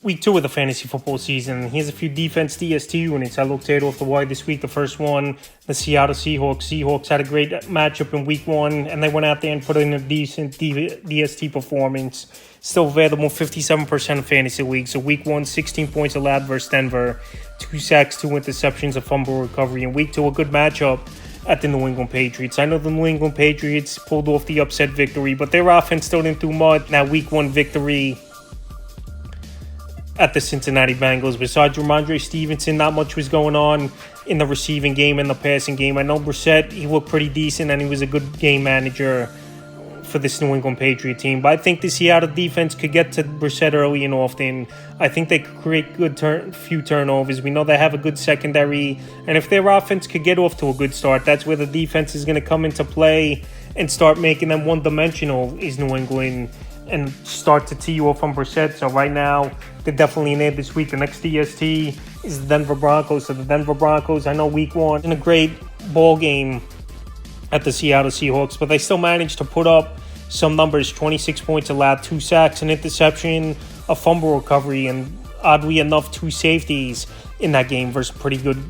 Week 2 of the fantasy football season. Here's a few defense DST units I looked at off the wire this week. The first one, the Seattle Seahawks. Seahawks had a great matchup in week 1, and they went out there and put in a decent DST performance. Still available 57% of fantasy leagues. So week 1, 16 points allowed versus Denver. 2 sacks, 2 interceptions, a fumble recovery. In week 2, a good matchup at the New England Patriots. I know the New England Patriots pulled off the upset victory, but their offense still didn't do much. Now week 1 victory at the Cincinnati Bengals. Besides Ramondre Stevenson, not much was going on in the receiving game and the passing game. I know Brissett, he looked pretty decent, and he was a good game manager for this New England Patriot team. But I think the Seattle defense could get to Brissett early and often. I think they could create few turnovers. We know they have a good secondary, and if their offense could get off to a good start, that's where the defense is going to come into play and start making them one-dimensional, is New England, and start to tee you off on Brissett. So right now, they're definitely in there this week. The next DST is the Denver Broncos. So the Denver Broncos, I know week 1 in a great ball game at the Seattle Seahawks, but they still managed to put up some numbers. 26 points allowed, 2 sacks, an interception, a fumble recovery, and oddly enough, 2 safeties in that game versus pretty good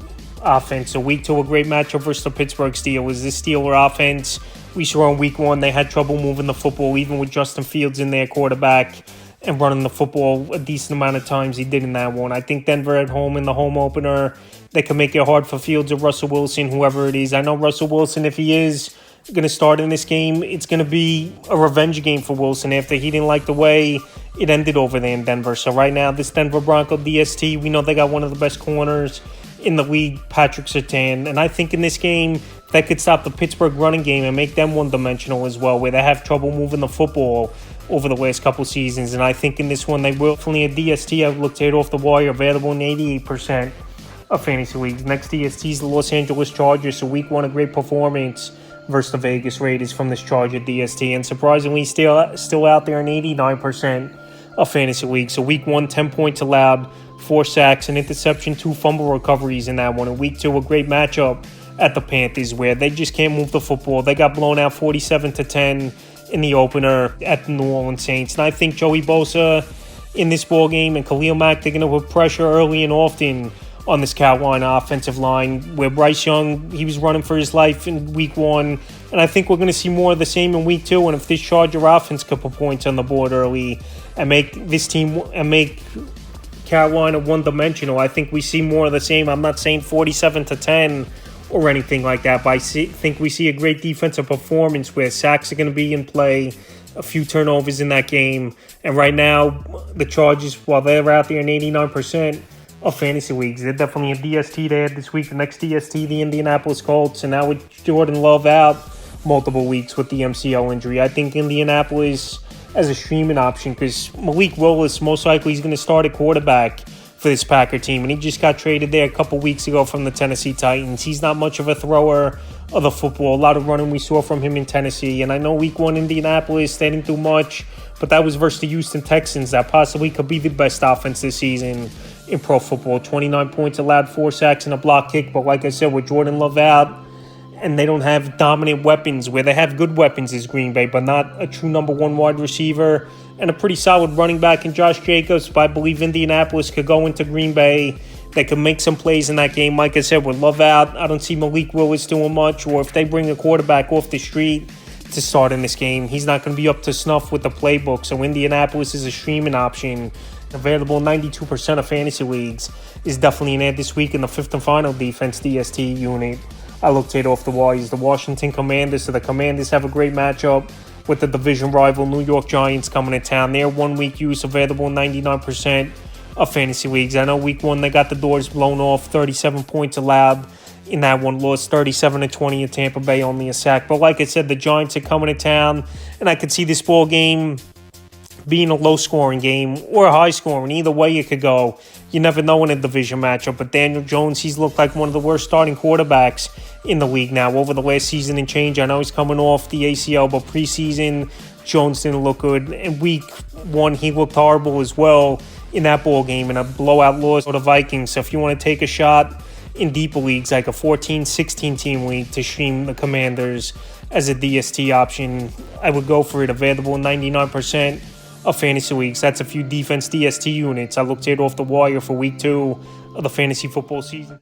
offense. So week 2, a great matchup versus the Pittsburgh Steelers. This Steeler offense, we saw in week 1, they had trouble moving the football, even with Justin Fields in their quarterback and running the football a decent amount of times. He did in that one. I think Denver at home in the home opener, they can make it hard for Fields or Russell Wilson, whoever it is. I know Russell Wilson, if he is going to start in this game, it's going to be a revenge game for Wilson after he didn't like the way it ended over there in Denver. So right now, this Denver Bronco DST, we know they got one of the best corners in the league, Patrick Surtain. And I think in this game, that could stop the Pittsburgh running game and make them one-dimensional as well, where they have trouble moving the football over the last couple seasons. And I think in this one, they will. Definitely a DST I've looked at off the wire, available in 88% of fantasy leagues. Next DST is the Los Angeles Chargers. So week 1, a great performance versus the Vegas Raiders from this Charger DST. And surprisingly, still out there in 89% of fantasy leagues. So week 1, 10 points allowed, 4 sacks, an interception, 2 fumble recoveries in that one. In week 2, a great matchup at the Panthers, where they just can't move the football. They got blown out 47-10 in the opener at the New Orleans Saints. And I think Joey Bosa in this ball game and Khalil Mack, they're going to put pressure early and often on this Carolina offensive line, where Bryce Young, he was running for his life in week 1. And I think we're going to see more of the same in week 2. And if this Charger offense could put points on the board early and make this team and make Carolina one-dimensional, I think we see more of the same. I'm not saying 47-10 or anything like that, but I think we see a great defensive performance where sacks are going to be in play, a few turnovers in that game. And right now, the Chargers, while they're out there in 89% of fantasy leagues, they're definitely a DST they had this week. The next DST, the Indianapolis Colts, and now with Jordan Love out multiple weeks with the MCL injury, I think Indianapolis as a streaming option, because Malik Willis, most likely, is going to start at quarterback for this Packer team, and he just got traded there a couple weeks ago from the Tennessee Titans. He's not much of a thrower of the football. A lot of running we saw from him in Tennessee, and I know week 1 Indianapolis, they didn't do much, but that was versus the Houston Texans that possibly could be the best offense this season in pro football. 29 points allowed, 4 sacks, and a block kick, but like I said, with Jordan Love out, and they don't have dominant weapons, where they have good weapons is Green Bay, but not a true number 1 wide receiver and a pretty solid running back in Josh Jacobs. But I believe Indianapolis could go into Green Bay. They could make some plays in that game. Like I said, with Love out, I don't see Malik Willis doing much, or if they bring a quarterback off the street to start in this game, he's not going to be up to snuff with the playbook. So Indianapolis is a streaming option, available in 92% of fantasy leagues, is definitely in there this week. In the 5th and final defense DST unit I looked at off the wall is the Washington Commanders. So the Commanders have a great matchup with the division rival New York Giants coming to town. Their 1 week use available in 99% of fantasy leagues. I know week 1 they got the doors blown off, 37 points allowed in that one, lost 37-20 at Tampa Bay, only a sack. But like I said, the Giants are coming to town, and I could see this ball game being a low-scoring game or a high-scoring. Either way it could go. You never know in a division matchup. But Daniel Jones, he's looked like one of the worst starting quarterbacks in the league now over the last season and change. I know he's coming off the ACL, but preseason, Jones didn't look good. In week 1, he looked horrible as well in that ball game in a blowout loss to the Vikings. So if you want to take a shot in deeper leagues, like a 14-16 team league, to stream the Commanders as a DST option, I would go for it. Available in 99% of fantasy weeks. That's a few defense DST units I looked at off the wire for week 2 of the fantasy football season.